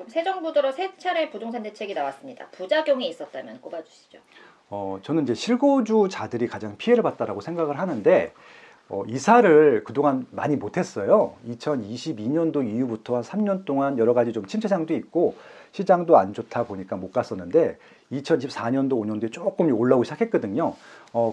새 정부 들어 세 차례 부동산 대책이 나왔습니다. 부작용이 있었다면 꼽아주시죠. 저는 이제 실거주자들이 가장 피해를 봤다라고 생각을 하는데, 이사를 그동안 많이 못했어요. 2022년도 이후부터 한 3년 동안 여러 가지 좀 침체장도 있고 시장도 안 좋다 보니까 못 갔었는데 2024년도, 5년도에 조금 올라오기 시작했거든요.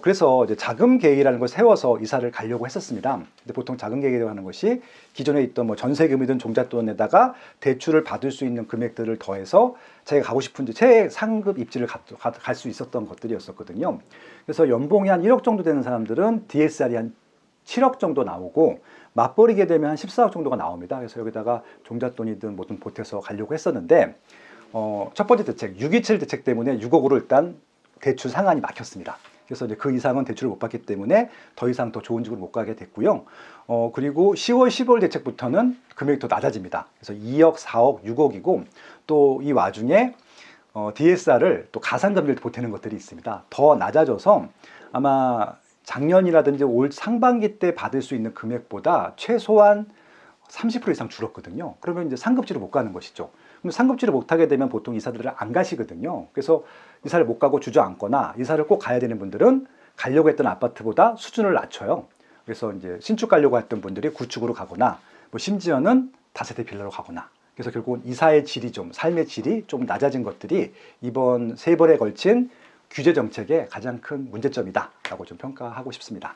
그래서 이제 자금 계획이라는 걸 세워서 이사를 가려고 했었습니다. 근데 보통 자금 계획이라고 하는 것이 기존에 있던 뭐 전세금이든 종잣돈에다가 대출을 받을 수 있는 금액들을 더해서 자기가 가고 싶은 최상급 입지를 갈 수 있었던 것들이었었거든요. 그래서 연봉이 한 1억 정도 되는 사람들은 DSR이 한 7억 정도 나오고 맞벌이게 되면 한 14억 정도가 나옵니다. 그래서 여기다가 종잣돈이든 뭐든 보태서 가려고 했었는데 첫 번째 대책 627 대책 때문에 6억으로 일단 대출 상한이 막혔습니다. 그래서 이제 그 이상은 대출을 못 받기 때문에 더 이상 더 좋은 집으로 못 가게 됐고요. 그리고 10월, 15월 대책부터는 금액이 더 낮아집니다. 그래서 2억, 4억, 6억이고 또 이 와중에 DSR을 또 가산점유를 보태는 것들이 있습니다. 더 낮아져서 아마 작년이라든지 올 상반기 때 받을 수 있는 금액보다 최소한 30% 이상 줄었거든요. 그러면 이제 상급지로 못 가는 것이죠. 그럼 상급지를 못 하게 되면 보통 이사들을 안 가시거든요. 그래서 이사를 못 가고 주저앉거나 이사를 꼭 가야 되는 분들은 가려고 했던 아파트보다 수준을 낮춰요. 그래서 이제 신축 가려고 했던 분들이 구축으로 가거나 뭐 심지어는 다세대 빌라로 가거나, 그래서 결국은 이사의 질이 좀, 삶의 질이 좀 낮아진 것들이 이번 세 번에 걸친 규제 정책의 가장 큰 문제점이다라고 좀 평가하고 싶습니다.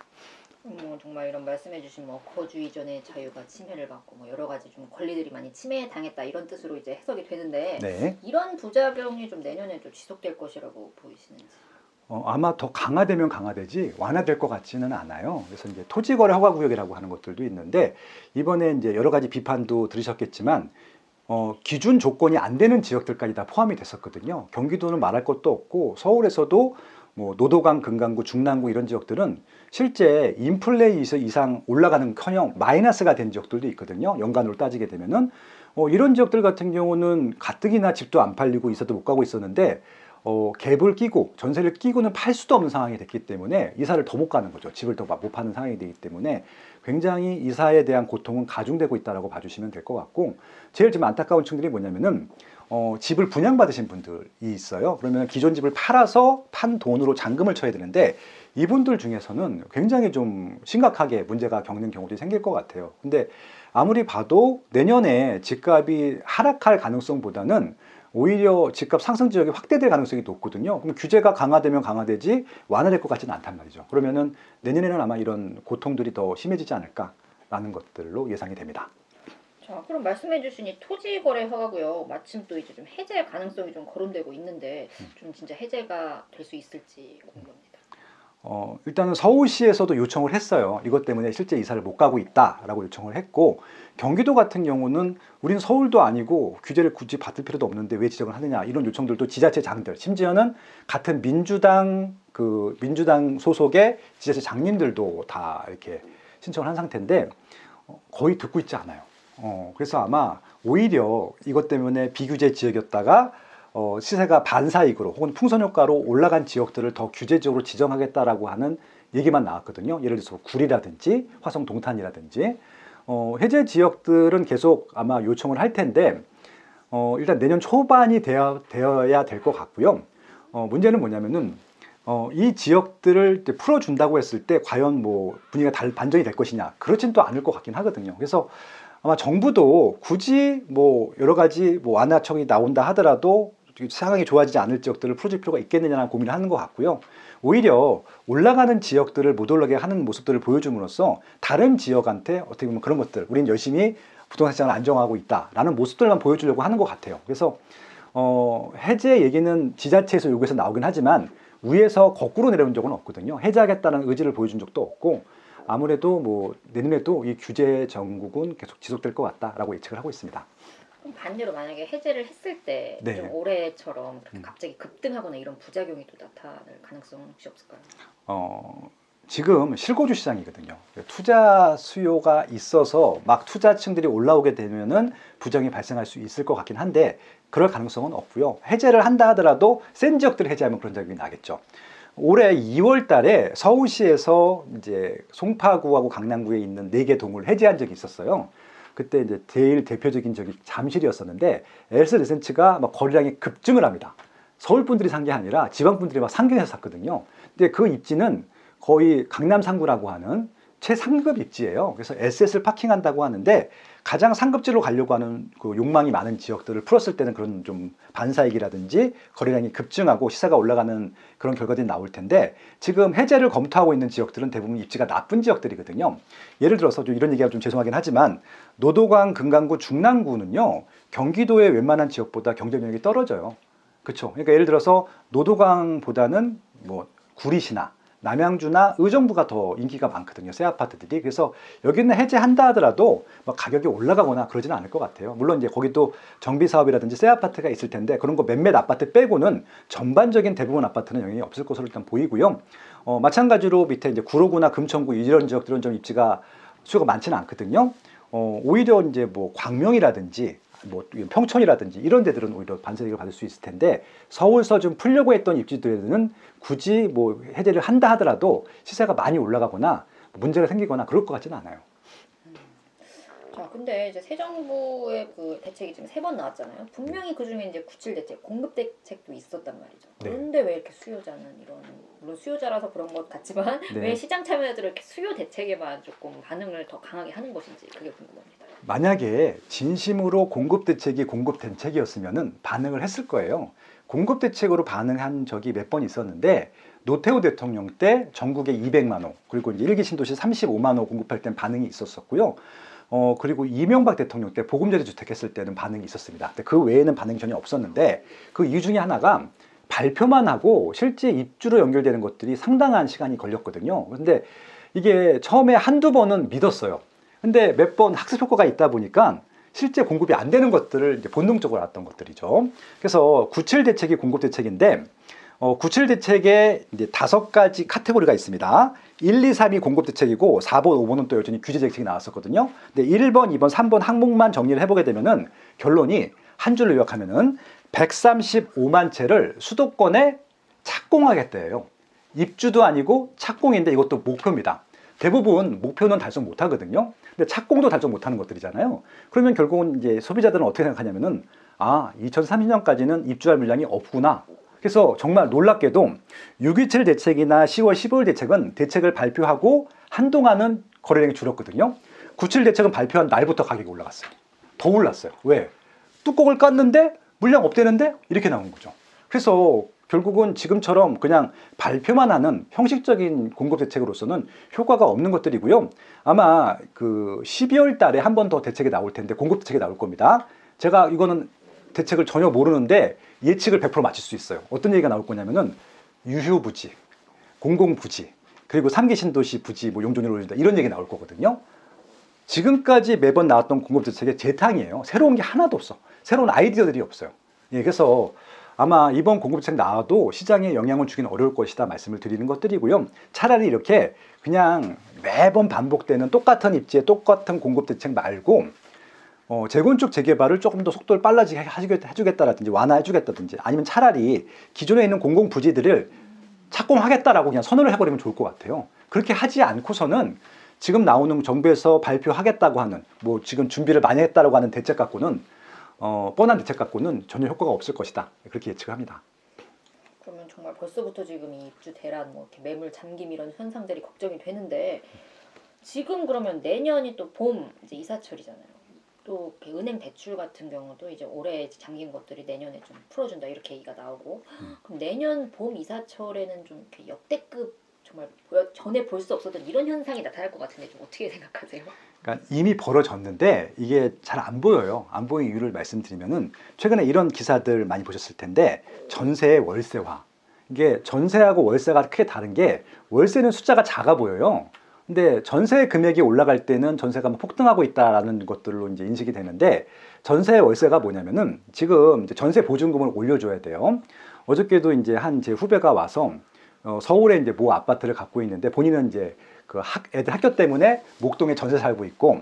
정말 이런 말씀해주신 뭐 거주 이전의 자유가 침해를 받고 뭐 여러 가지 좀 권리들이 많이 침해당했다 이런 뜻으로 이제 해석이 되는데, 네. 이런 부작용이 좀 내년에도 지속될 것이라고 보이시는지. 아마 더 강화되면 강화되지 완화될 것 같지는 않아요. 그래서 이제 토지거래 허가구역이라고 하는 것들도 있는데, 이번에 이제 여러 가지 비판도 들으셨겠지만 기준 조건이 안 되는 지역들까지 다 포함이 됐었거든요. 경기도는 말할 것도 없고 서울에서도 뭐 노도강, 금강구, 중랑구 이런 지역들은 실제 인플레 이상 올라가는커녕 마이너스가 된 지역들도 있거든요. 연간으로 따지게 되면은 이런 지역들 같은 경우는 가뜩이나 집도 안 팔리고 이사도 못 가고 있었는데 갭을 끼고 전세를 끼고는 팔 수도 없는 상황이 됐기 때문에 이사를 더 못 가는 거죠. 집을 더 못 파는 상황이 되기 때문에 굉장히 이사에 대한 고통은 가중되고 있다라고 봐주시면 될 것 같고, 제일 좀 안타까운 층들이 뭐냐면은 집을 분양받으신 분들이 있어요. 그러면 기존 집을 팔아서 판 돈으로 잔금을 쳐야 되는데 이분들 중에서는 굉장히 좀 심각하게 문제가 겪는 경우도 생길 것 같아요. 근데 아무리 봐도 내년에 집값이 하락할 가능성보다는 오히려 집값 상승 지역이 확대될 가능성이 높거든요. 그럼 규제가 강화되면 강화되지 완화될 것 같지는 않단 말이죠. 그러면은 내년에는 아마 이런 고통들이 더 심해지지 않을까라는 것들로 예상이 됩니다. 자, 그럼 말씀해주신 이 토지거래 허가구역 마침 또 이제 좀 해제 가능성이 좀 거론되고 있는데 좀 진짜 해제가 될 수 있을지 궁금합니다. 일단은 서울시에서도 요청을 했어요. 이것 때문에 실제 이사를 못 가고 있다라고 요청을 했고, 경기도 같은 경우는 우린 서울도 아니고 규제를 굳이 받을 필요도 없는데 왜 지적을 하느냐, 이런 요청들도 지자체장들, 심지어는 같은 민주당 소속의 지자체장님들도 다 이렇게 신청을 한 상태인데 거의 듣고 있지 않아요. 그래서 아마 오히려 이것 때문에 비규제 지역이었다가 시세가 반사익으로 혹은 풍선효과로 올라간 지역들을 더 규제적으로 지정하겠다라고 하는 얘기만 나왔거든요. 예를 들어서 구리라든지 화성 동탄이라든지 해제 지역들은 계속 아마 요청을 할 텐데 일단 내년 초반이 되어야 될 것 같고요. 문제는 뭐냐면은 이 지역들을 풀어준다고 했을 때 과연 뭐 분위기가 반전이 될 것이냐, 그렇진 또 않을 것 같긴 하거든요. 그래서 아마 정부도 굳이 뭐 여러 가지 뭐 완화책이 나온다 하더라도 상황이 좋아지지 않을 지역들을 풀어줄 필요가 있겠느냐는 고민을 하는 것 같고요. 오히려 올라가는 지역들을 못 올라가게 하는 모습들을 보여줌으로써 다른 지역한테 어떻게 보면 그런 것들, 우린 열심히 부동산 시장을 안정화하고 있다라는 모습들만 보여주려고 하는 것 같아요. 그래서 해제 얘기는 지자체에서 요구해서 나오긴 하지만 위에서 거꾸로 내려온 적은 없거든요. 해제하겠다는 의지를 보여준 적도 없고, 아무래도 뭐 내년에도 이 규제 정국은 계속 지속될 것 같다라고 예측을 하고 있습니다. 그럼 반대로 만약에 해제를 했을 때 좀 네. 올해처럼 그렇게 갑자기 급등하거나 이런 부작용이 또 나타날 가능성은 혹시 없을까요? 지금 실거주 시장이거든요. 투자 수요가 있어서 막 투자층들이 올라오게 되면은 부정이 발생할 수 있을 것 같긴 한데 그럴 가능성은 없고요. 해제를 한다 하더라도 센 지역들을 해제하면 그런 적이 나겠죠. 올해 2월 달에 서울시에서 이제 송파구하고 강남구에 있는 4개 동을 해제한 적이 있었어요. 그때 이제 제일 대표적인 적이 잠실이었었는데 엘스 레센츠가 막 거래량이 급증을 합니다. 서울 분들이 산 게 아니라 지방 분들이 막 상경해서 샀거든요. 근데 그 입지는 거의 강남 상구라고 하는 최상급 입지예요. 그래서 SS를 파킹한다고 하는데 가장 상급지로 가려고 하는 그 욕망이 많은 지역들을 풀었을 때는 그런 좀 반사이익이라든지 거래량이 급증하고 시세가 올라가는 그런 결과들이 나올 텐데 지금 해제를 검토하고 있는 지역들은 대부분 입지가 나쁜 지역들이거든요. 예를 들어서 좀 이런 얘기가 좀 죄송하긴 하지만 노도강, 금강구, 중랑구는요 경기도의 웬만한 지역보다 경쟁력이 떨어져요. 그렇죠. 그러니까 예를 들어서 노도강보다는 뭐 구리시나 남양주나 의정부가 더 인기가 많거든요. 새 아파트들이. 그래서 여기는 해제한다 하더라도 뭐 가격이 올라가거나 그러지는 않을 것 같아요. 물론 이제 거기도 정비 사업이라든지 새 아파트가 있을 텐데 그런 거 몇몇 아파트 빼고는 전반적인 대부분 아파트는 영향이 없을 것으로 일단 보이고요. 마찬가지로 밑에 이제 구로구나 금천구 이런 지역들은 좀 입지가 수요가 많지는 않거든요. 오히려 이제 뭐 광명이라든지 뭐 평촌이라든지 이런 데들은 오히려 반사이익을 받을 수 있을 텐데 서울서 좀 풀려고 했던 입지들에는 굳이 뭐 해제를 한다 하더라도 시세가 많이 올라가거나 문제가 생기거나 그럴 것 같지는 않아요. 자, 근데 이제 새 정부의 그 대책이 지금 3번 나왔잖아요. 분명히 그 중에 이제 97 대책, 공급 대책도 있었단 말이죠. 네. 그런데 왜 이렇게 수요자는 이런, 물론 수요자라서 그런 것 같지만 네. 왜 시장 참여자들은 이렇게 수요 대책에만 조금 반응을 더 강하게 하는 것인지 그게 궁금합니다. 만약에 진심으로 공급 대책이 공급 대책이었으면 반응을 했을 거예요. 공급 대책으로 반응한 적이 몇 번 있었는데 노태우 대통령 때 전국에 200만 호 그리고 이제 1기 신도시 35만 호 공급할 땐 반응이 있었었고요. 그리고 이명박 대통령 때 보금자리 주택 했을 때는 반응이 있었습니다. 근데 그 외에는 반응이 전혀 없었는데 그 이유 중에 하나가 발표만 하고 실제 입주로 연결되는 것들이 상당한 시간이 걸렸거든요. 그런데 이게 처음에 한두 번은 믿었어요. 근데 몇 번 학습 효과가 있다 보니까 실제 공급이 안 되는 것들을 이제 본능적으로 알았던 것들이죠. 그래서 97 대책이 공급 대책인데 97 대책에 이제 5가지 카테고리가 있습니다. 1, 2, 3이 공급 대책이고 4번, 5번은 또 여전히 규제 대책이 나왔었거든요. 근데 1번, 2번, 3번 항목만 정리를 해보게 되면은 결론이 한 줄로 요약하면은 135만 채를 수도권에 착공하겠대요. 입주도 아니고 착공인데 이것도 목표입니다. 대부분 목표는 달성 못 하거든요. 근데 착공도 달성 못 하는 것들이잖아요. 그러면 결국은 이제 소비자들은 어떻게 생각하냐면은 2030년까지는 입주할 물량이 없구나. 그래서 정말 놀랍게도 6.27 대책이나 10월 15일 대책은 대책을 발표하고 한동안은 거래량이 줄었거든요. 97 대책은 발표한 날부터 가격이 올라갔어요. 더 올랐어요. 왜? 뚜껑을 깠는데 물량 없대는데 이렇게 나오는 거죠. 그래서 결국은 지금처럼 그냥 발표만 하는 형식적인 공급 대책으로서는 효과가 없는 것들이고요. 아마 그 12월 달에 한 번 더 대책이 나올 텐데 공급 대책이 나올 겁니다. 제가 이거는 대책을 전혀 모르는데 예측을 100% 맞출 수 있어요. 어떤 얘기가 나올 거냐면은 유휴부지, 공공부지, 그리고 3기 신도시 부지 뭐 용적률을 올린다 이런 얘기 나올 거거든요. 지금까지 매번 나왔던 공급 대책의 재탕이에요. 새로운 게 하나도 없어. 새로운 아이디어들이 없어요. 그래서 아마 이번 공급책 나와도 시장에 영향을 주기는 어려울 것이다 말씀을 드리는 것들이고요. 차라리 이렇게 그냥 매번 반복되는 똑같은 입지에 똑같은 공급 대책 말고 재건축 재개발을 조금 더 속도를 빨라지게 해주겠다라든지 완화해주겠다든지 아니면 차라리 기존에 있는 공공부지들을 착공하겠다라고 그냥 선언을 해버리면 좋을 것 같아요. 그렇게 하지 않고서는 지금 나오는 정부에서 발표하겠다고 하는 뭐 지금 준비를 많이 했다라고 하는 대책 갖고는 뻔한 대책 갖고는 전혀 효과가 없을 것이다. 그렇게 예측을 합니다. 그러면 정말 벌써부터 지금 이 입주 대란, 뭐 이렇게 매물 잠김 이런 현상들이 걱정이 되는데 지금 그러면 내년이 또 봄 이제 이사철이잖아요. 또 이렇게 은행 대출 같은 경우도 이제 올해 잠긴 것들이 내년에 좀 풀어준다 이렇게 얘기가 나오고 그럼 내년 봄 이사철에는 좀 이렇게 역대급 정말 전에 볼 수 없었던 이런 현상이 나타날 것 같은데 좀 어떻게 생각하세요? 그러니까 이미 벌어졌는데 이게 잘 안 보여요. 안 보이는 이유를 말씀드리면은 최근에 이런 기사들 많이 보셨을 텐데 전세의 월세화. 이게 전세하고 월세가 크게 다른 게 월세는 숫자가 작아 보여요. 근데 전세 금액이 올라갈 때는 전세가 막 폭등하고 있다라는 것들로 이제 인식이 되는데 전세 월세가 뭐냐면은 지금 이제 전세 보증금을 올려줘야 돼요. 어저께도 이제 한 제 후배가 와서 서울에 이제 모 아파트를 갖고 있는데 본인은 이제 그 애들 학교 때문에 목동에 전세 살고 있고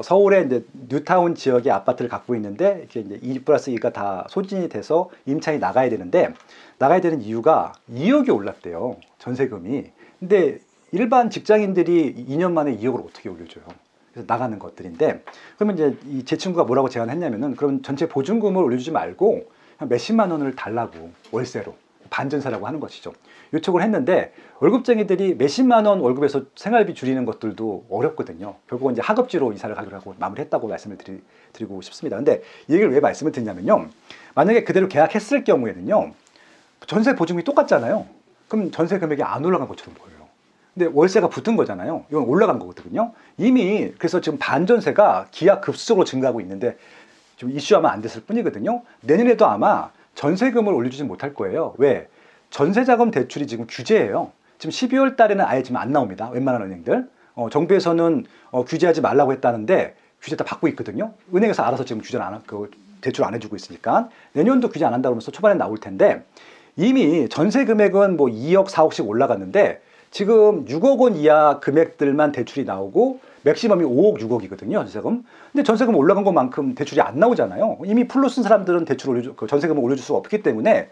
서울에 이제 뉴타운 지역의 아파트를 갖고 있는데 이게 이제 2+2가 다 소진이 돼서 임차인이 나가야 되는데 나가야 되는 이유가 2억이 올랐대요. 전세금이. 근데 일반 직장인들이 2년 만에 2억을 어떻게 올려줘요? 그래서 나가는 것들인데, 그러면 이제 제 친구가 뭐라고 제안했냐면은, 그럼 전체 보증금을 올려주지 말고 한 몇십만 원을 달라고, 월세로 반전세라고 하는 것이죠. 요청을 했는데, 월급쟁이들이 몇십만 원 월급에서 생활비 줄이는 것들도 어렵거든요. 결국은 이제 하급지로 이사를 가기로 하고 마무리했다고 말씀을 드리고 싶습니다. 근데 이 얘기를 왜 말씀을 드리냐면요, 만약에 그대로 계약했을 경우에는요, 전세 보증금이 똑같잖아요. 그럼 전세 금액이 안 올라간 것처럼 보여요. 근데 월세가 붙은 거잖아요. 이건 올라간 거거든요. 이미 그래서 지금 반전세가 기하급수적으로 증가하고 있는데 좀 이슈하면 안 됐을 뿐이거든요. 내년에도 아마 전세금을 올려주지 못할 거예요. 왜? 전세자금 대출이 지금 규제예요. 지금 12월 달에는 아예 지금 안 나옵니다. 웬만한 은행들. 정부에서는 규제하지 말라고 했다는데 규제 다 받고 있거든요. 은행에서 알아서 지금 대출 안 해주고 있으니까 내년도 규제 안 한다고 하면서 초반에 나올 텐데, 이미 전세 금액은 뭐 2억, 4억씩 올라갔는데 지금 6억 원 이하 금액들만 대출이 나오고 맥시멈이 5억, 6억이거든요, 전세금. 근데 전세금 올라간 것만큼 대출이 안 나오잖아요. 이미 풀로 쓴 사람들은 전세금을 올려줄 수가 없기 때문에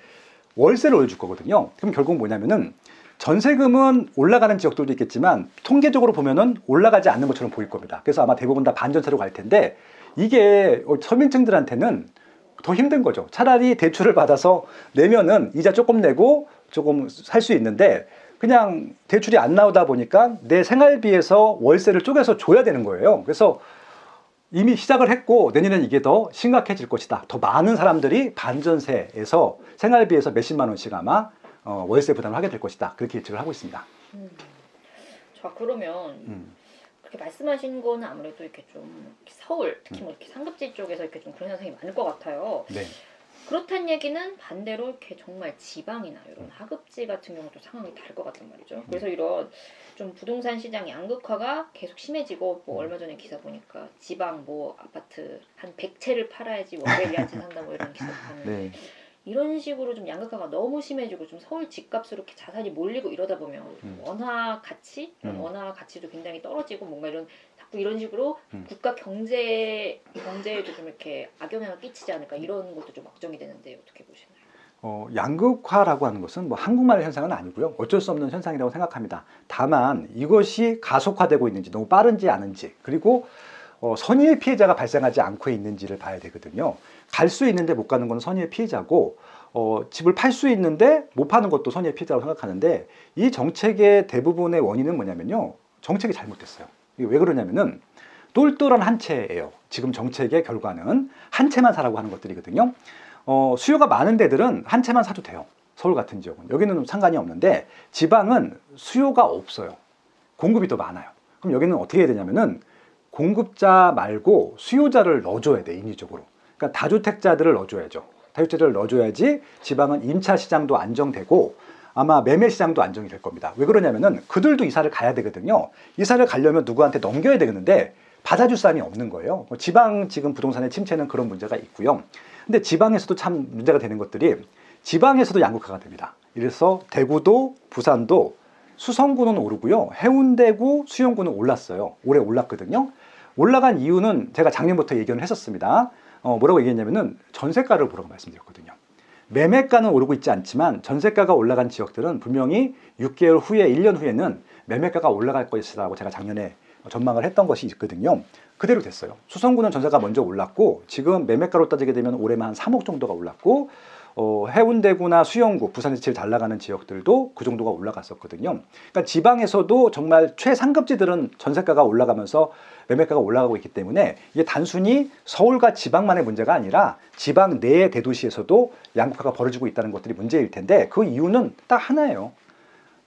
월세를 올려줄 거거든요. 그럼 결국 뭐냐면은, 전세금은 올라가는 지역들도 있겠지만 통계적으로 보면은 올라가지 않는 것처럼 보일 겁니다. 그래서 아마 대부분 다 반전세로 갈 텐데, 이게 서민층들한테는 더 힘든 거죠. 차라리 대출을 받아서 내면은 이자 조금 내고 조금 살 수 있는데, 그냥 대출이 안 나오다 보니까 내 생활비에서 월세를 쪼개서 줘야 되는 거예요. 그래서 이미 시작을 했고 내년에는 이게 더 심각해질 것이다. 더 많은 사람들이 반전세에서 생활비에서 몇십만 원씩 아마 월세 부담을 하게 될 것이다. 그렇게 예측을 하고 있습니다. 자, 그러면 그렇게 말씀하신 거는 아무래도 이렇게 좀 서울, 특히 뭐 이렇게 상급지 쪽에서 이렇게 좀 그런 현상이 많을 것 같아요. 네. 그렇다는 얘기는 반대로 이렇게 정말 지방이나 이런 하급지 같은 경우도 상황이 다를 것 같단 말이죠. 그래서 이런 좀 부동산 시장 양극화가 계속 심해지고, 뭐 얼마 전에 기사 보니까 지방 뭐 아파트 한 100채를 팔아야지 월세를 한 채 산다 뭐 이런 기사 봤는데, 네. 이런 식으로 좀 양극화가 너무 심해지고 좀 서울 집값으로 이렇게 자산이 몰리고 이러다 보면 원화 가치도 굉장히 떨어지고, 뭔가 이런 자꾸 이런 식으로 국가 경제에도 좀 이렇게 악영향을 끼치지 않을까, 이런 것도 좀 걱정이 되는데 어떻게 보시나요? 양극화라고 하는 것은 뭐 한국만의 현상은 아니고요. 어쩔 수 없는 현상이라고 생각합니다. 다만 이것이 가속화되고 있는지, 너무 빠른지 않은지, 그리고 선의의 피해자가 발생하지 않고 있는지를 봐야 되거든요. 갈 수 있는데 못 가는 건 선의의 피해자고, 집을 팔 수 있는데 못 파는 것도 선의의 피해자라고 생각하는데, 이 정책의 대부분의 원인은 뭐냐면요, 정책이 잘못됐어요. 이게 왜 그러냐면은 똘똘한 한 채예요. 지금 정책의 결과는 한 채만 사라고 하는 것들이거든요. 수요가 많은 데들은 한 채만 사도 돼요. 서울 같은 지역은. 여기는 상관이 없는데 지방은 수요가 없어요. 공급이 더 많아요. 그럼 여기는 어떻게 해야 되냐면은 공급자 말고 수요자를 넣어줘야 돼, 인위적으로. 그러니까 다주택자들을 넣어줘야죠. 다주택자를 넣어줘야지 지방은 임차 시장도 안정되고 아마 매매 시장도 안정이 될 겁니다. 왜 그러냐면은 그들도 이사를 가야 되거든요. 이사를 가려면 누구한테 넘겨야 되는데 받아줄 사람이 없는 거예요. 지방 지금 부동산의 침체는 그런 문제가 있고요. 근데 지방에서도 참 문제가 되는 것들이, 지방에서도 양극화가 됩니다. 이래서 대구도 부산도 수성구는 오르고요, 해운대구, 수영구는 올랐어요. 올해 올랐거든요. 올라간 이유는 제가 작년부터 얘기를 했었습니다. 뭐라고 얘기했냐면은 전세가를 보라고 말씀드렸거든요. 매매가는 오르고 있지 않지만 전세가가 올라간 지역들은 분명히 6개월 후에, 1년 후에는 매매가가 올라갈 것이라고 제가 작년에 전망을 했던 것이 있거든요. 그대로 됐어요. 수성구는 전세가 먼저 올랐고, 지금 매매가로 따지게 되면 올해만 한 3억 정도가 올랐고, 해운대구나 수영구, 부산에서 제일 잘 나가는 지역들도 그 정도가 올라갔었거든요. 그러니까 지방에서도 정말 최상급지들은 전세가가 올라가면서 매매가가 올라가고 있기 때문에 이게 단순히 서울과 지방만의 문제가 아니라 지방 내 대도시에서도 양극화가 벌어지고 있다는 것들이 문제일 텐데, 그 이유는 딱 하나예요.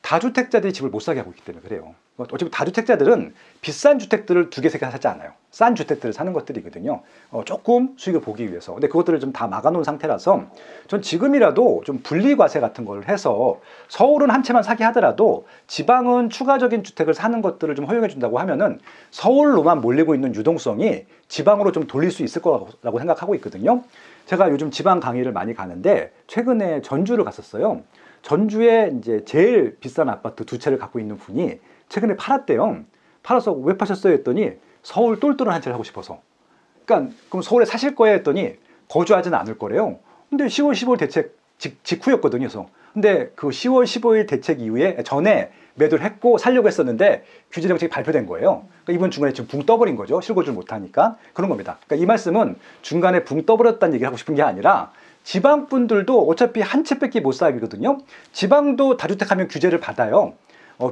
다주택자들이 집을 못 사게 하고 있기 때문에 그래요. 어차피 다주택자들은 비싼 주택들을 2개, 3개 사지 않아요. 싼 주택들을 사는 것들이거든요. 조금 수익을 보기 위해서. 근데 그것들을 좀 다 막아놓은 상태라서 전 지금이라도 좀 분리과세 같은 걸 해서 서울은 한 채만 사게 하더라도 지방은 추가적인 주택을 사는 것들을 좀 허용해 준다고 하면은 서울로만 몰리고 있는 유동성이 지방으로 좀 돌릴 수 있을 거라고 생각하고 있거든요. 제가 요즘 지방 강의를 많이 가는데 최근에 전주를 갔었어요. 전주에 이제 제일 비싼 아파트 2채를 갖고 있는 분이 최근에 팔았대요. 팔아서 왜 파셨어요? 했더니 서울 똘똘한 한 채를 하고 싶어서. 그러니까 그럼 서울에 사실 거예요? 했더니 거주하지는 않을 거래요. 근데 10월 15일 대책 직후였거든요. 그래서 근데 그 10월 15일 대책 이후에 전에 매도를 했고 살려고 했었는데 규제 정책이 발표된 거예요. 그러니까 이번 중간에 지금 붕 떠버린 거죠. 실거주를 못하니까. 그런 겁니다. 그러니까 이 말씀은 중간에 붕 떠버렸다는 얘기를 하고 싶은 게 아니라 지방 분들도 어차피 한 채밖에 못 사기거든요. 지방도 다주택하면 규제를 받아요.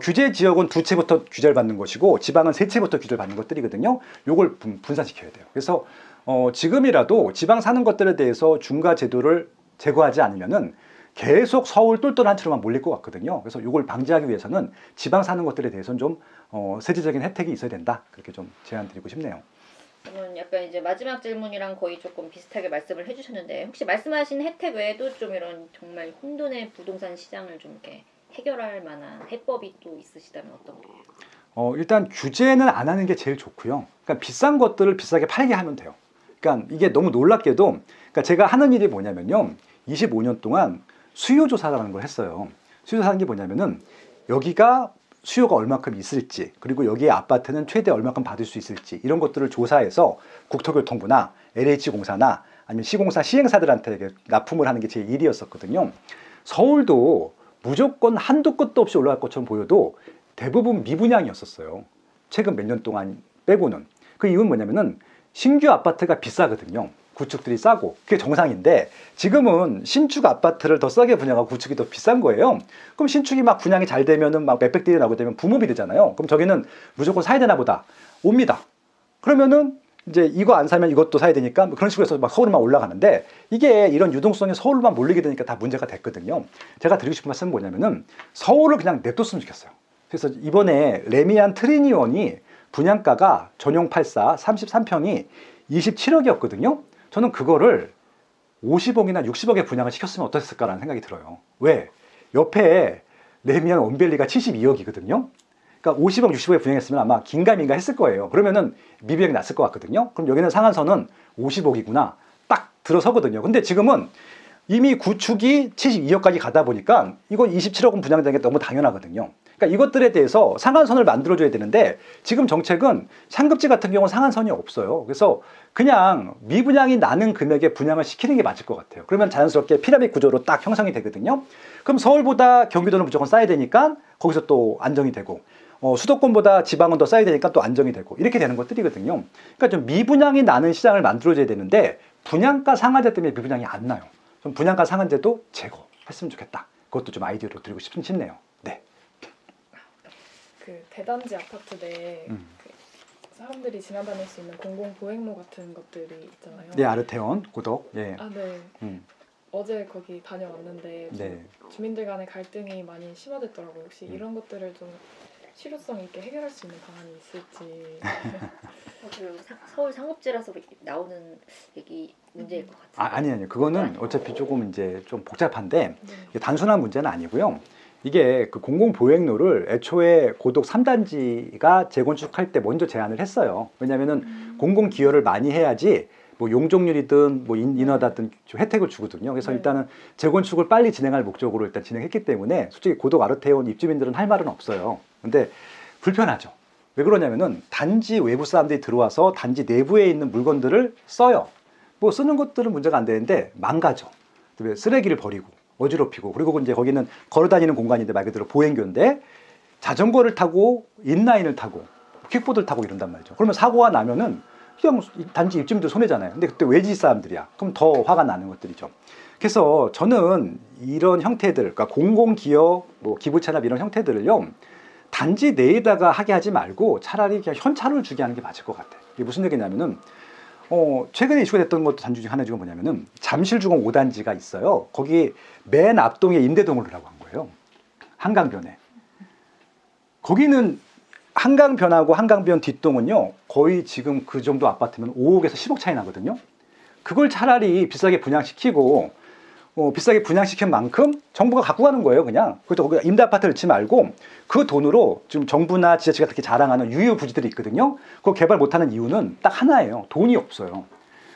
규제 지역은 두 채부터 규제를 받는 것이고 지방은 세 채부터 규제를 받는 것들이거든요. 요걸 분산시켜야 돼요. 그래서 지금이라도 지방 사는 것들에 대해서 중과 제도를 제거하지 않으면은 계속 서울 똘똘 한 채로만 몰릴 것 같거든요. 그래서 이걸 방지하기 위해서는 지방 사는 것들에 대해서는 좀 세제적인 혜택이 있어야 된다. 그렇게 좀 제안드리고 싶네요. 저는 약간 이제 마지막 질문이랑 거의 조금 비슷하게 말씀을 해주셨는데 혹시 말씀하신 혜택 외에도 좀 이런 정말 혼돈의 부동산 시장을 좀 이렇게 해결할 만한 해법이 또 있으시다면 어떤 게? 일단 규제는 안 하는 게 제일 좋고요. 그러니까 비싼 것들을 비싸게 팔게 하면 돼요. 그러니까 이게 너무 놀랍게도 그러니까 제가 하는 일이 뭐냐면요. 25년 동안 수요조사라는 걸 했어요. 수요조사하는 게 뭐냐면은 여기가 수요가 얼마큼 있을지 그리고 여기에 아파트는 최대 얼마큼 받을 수 있을지 이런 것들을 조사해서 국토교통부나 LH공사나 아니면 시공사 시행사들한테 납품을 하는 게 제 일이었었거든요. 서울도 무조건 한도 끝도 없이 올라갈 것처럼 보여도 대부분 미분양이었었어요. 최근 몇 년 동안 빼고는. 그 이유는 뭐냐면은 신규 아파트가 비싸거든요. 구축들이 싸고 그게 정상인데 지금은 신축 아파트를 더 싸게 분양하고 구축이 더 비싼 거예요. 그럼 신축이 막 분양이 잘 되면은 막 몇백 대이 나오게 되면 붐업이 되잖아요. 그럼 저기는 무조건 사야 되나 보다. 옵니다. 그러면은 이제 이거 안 사면 이것도 사야 되니까 그런 식으로 해서 막 서울만 올라가는데 이게 이런 유동성이 서울만 몰리게 되니까 다 문제가 됐거든요. 제가 드리고 싶은 말씀은 뭐냐면은 서울을 그냥 냅뒀으면 좋겠어요. 그래서 이번에 레미안 트리니원이 분양가가 전용 84 33평이 27억이었거든요. 저는 그거를 50억이나 60억에 분양을 시켰으면 어땠을까라는 생각이 들어요. 왜? 옆에 레미안 원밸리가 72억이거든요. 그러니까 50억, 60억에 분양했으면 아마 긴가민가 했을 거예요. 그러면은 미비하게 났을 것 같거든요. 그럼 여기는 상한선은 50억이구나. 딱 들어서거든요. 근데 지금은 이미 구축이 72억까지 가다 보니까 이거 27억은 분양되는 게 너무 당연하거든요. 그러니까 이것들에 대해서 상한선을 만들어줘야 되는데 지금 정책은 상급지 같은 경우는 상한선이 없어요. 그래서 그냥 미분양이 나는 금액에 분양을 시키는 게 맞을 것 같아요. 그러면 자연스럽게 피라미드 구조로 딱 형성이 되거든요. 그럼 서울보다 경기도는 무조건 싸야 되니까 거기서 또 안정이 되고 수도권보다 지방은 더 싸야 되니까 또 안정이 되고 이렇게 되는 것들이거든요. 그러니까 좀 미분양이 나는 시장을 만들어줘야 되는데 분양가 상한제 때문에 미분양이 안 나요. 좀 분양가 상한제도 제거했으면 좋겠다. 그것도 좀 아이디어로 드리고 싶네요. 네. 그 대단지 아파트 내에 그 사람들이 지나다닐 수 있는 공공 보행로 같은 것들이 있잖아요. 네, 아르테온 고덕. 예. 아, 네. 어제 거기 다녀왔는데 네. 주민들 간의 갈등이 많이 심화됐더라고요. 혹시 이런 것들을 좀 실효성 있게 해결할 수 있는 방안이 있을지. 서울 상급지라서 나오는 얘기 문제일 것 같아요. 아니요. 그거는 어차피 조금 이제 좀 복잡한데 네. 단순한 문제는 아니고요. 이게 그 공공보행로를 애초에 고독 3단지가 재건축할 때 먼저 제안을 했어요. 왜냐면은 공공기여를 많이 해야지 뭐 용적률이든 뭐 인허다든 혜택을 주거든요. 그래서 네. 일단은 재건축을 빨리 진행할 목적으로 일단 진행했기 때문에 솔직히 고독 아르테온 입주민들은 할 말은 없어요. 근데 불편하죠. 왜 그러냐면은 단지 외부 사람들이 들어와서 단지 내부에 있는 물건들을 써요. 뭐 쓰는 것들은 문제가 안 되는데 망가져. 쓰레기를 버리고 어지럽히고 그리고 이제 거기는 걸어다니는 공간인데 말 그대로 보행교인데 자전거를 타고 인라인을 타고 킥보드를 타고 이런단 말이죠. 그러면 사고가 나면은 그냥 단지 입주민들 손해잖아요. 근데 그때 외지 사람들이야. 그럼 더 화가 나는 것들이죠. 그래서 저는 이런 형태들, 그러니까 공공기여, 뭐 기부찬압 이런 형태들을요, 단지 내에다가 하게 하지 말고 차라리 그냥 현찰을 주게 하는 게 맞을 것 같아요. 이게 무슨 얘기냐면은, 최근에 이슈가 됐던 것도 단지 중에 하나 중에 뭐냐면은, 잠실주공 5단지가 있어요. 거기 맨 앞동에 임대동을 하라고 한 거예요. 한강변에. 거기는 한강변하고 한강변 뒷동은요, 거의 지금 그 정도 아파트면 5억에서 10억 차이 나거든요. 그걸 차라리 비싸게 분양시키고, 비싸게 분양시킨 만큼 정부가 갖고 가는 거예요, 그냥. 그것도 거기 임대 아파트를 넣지 말고 그 돈으로 지금 정부나 지자체가 그렇게 자랑하는 유휴부지들이 있거든요. 그거 개발 못하는 이유는 딱 하나예요. 돈이 없어요.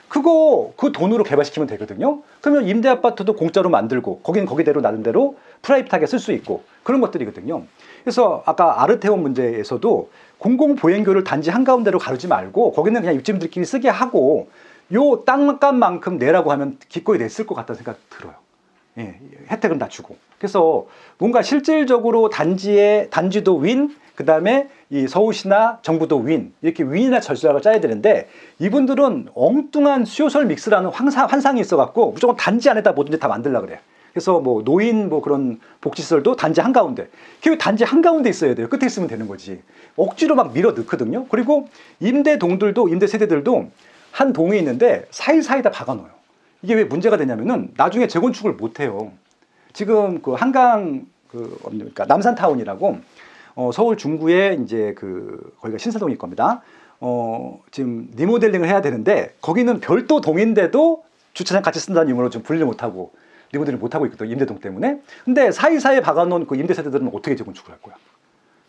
그 돈으로 개발시키면 되거든요. 그러면 임대 아파트도 공짜로 만들고 거기는 거기대로 나름대로 프라이빗하게 쓸 수 있고 그런 것들이거든요. 그래서 아까 아르테온 문제에서도 공공보행교를 단지 한가운데로 가르지 말고 거기는 그냥 입주민들끼리 쓰게 하고 요 땅값만큼 내라고 하면 기꺼이 냈을 것 같다는 생각 들어요. 예, 혜택은 다 주고. 그래서 뭔가 실질적으로 단지도 윈, 그 다음에 이 서울시나 정부도 윈, 이렇게 윈이나 전략을 짜야 되는데 이분들은 엉뚱한 수요설 믹스라는 환상이 있어갖고 무조건 단지 안에다 뭐든지 다 만들려고 그래요. 그래서 뭐 노인 뭐 그런 복지시설도 단지 한가운데. 그게 단지 한가운데 있어야 돼요. 끝에 있으면 되는 거지. 억지로 막 밀어 넣거든요. 그리고 임대 세대들도 한 동이 있는데 사이사이다 박아놓아요. 이게 왜 문제가 되냐면은 나중에 재건축을 못 해요. 지금 그 한강 그러니까 남산타운이라고 서울 중구에 이제 거기가 신사동일 겁니다. 지금 리모델링을 해야 되는데 거기는 별도 동인데도 주차장 같이 쓴다는 이유로 좀 분리를 못하고 리모델링 못하고 있거든요. 임대동 때문에. 근데 사이사이에 박아놓은 그 임대 세대들은 어떻게 재건축을 할 거야?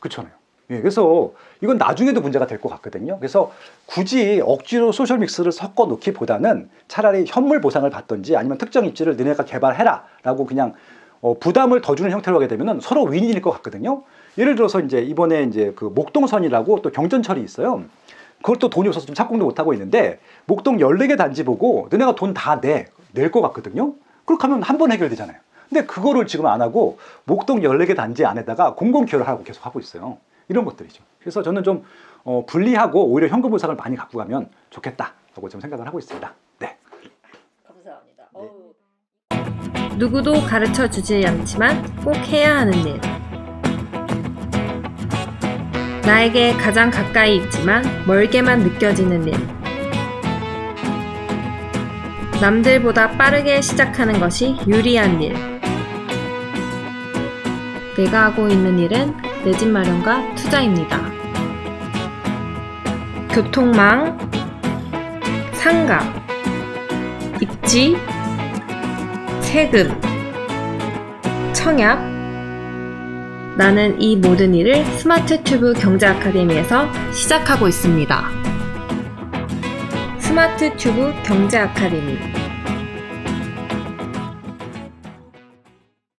그렇잖아요. 예, 그래서 이건 나중에도 문제가 될 것 같거든요. 그래서 굳이 억지로 소셜 믹스를 섞어 놓기보다는 차라리 현물 보상을 받든지 아니면 특정 입지를 너네가 개발해라 라고 그냥 부담을 더 주는 형태로 하게 되면 서로 윈윈일 것 같거든요. 예를 들어서 이제 이번에 이제 그 목동선이라고 또 경전철이 있어요. 그걸 또 돈이 없어서 좀 착공도 못 하고 있는데 목동 14개 단지 보고 너네가 돈 다 낼 것 같거든요. 그렇게 하면 한 번 해결되잖아요. 근데 그거를 지금 안 하고 목동 14개 단지 안에다가 공공기여를 하고 계속 하고 있어요. 이런 것들이죠. 그래서 저는 좀 분리하고 오히려 현금 보상을 많이 갖고 가면 좋겠다라고 좀 생각을 하고 있습니다. 네. 감사합니다. 누구도 가르쳐 주지 않지만 꼭 해야 하는 일. 나에게 가장 가까이 있지만 멀게만 느껴지는 일. 남들보다 빠르게 시작하는 것이 유리한 일. 내가 하고 있는 일은 내 집 마련과 투자입니다. 교통망, 상가, 입지, 세금, 청약. 나는 이 모든 일을 스마트 튜브 경제 아카데미에서 시작하고 있습니다. 스마트 튜브 경제 아카데미.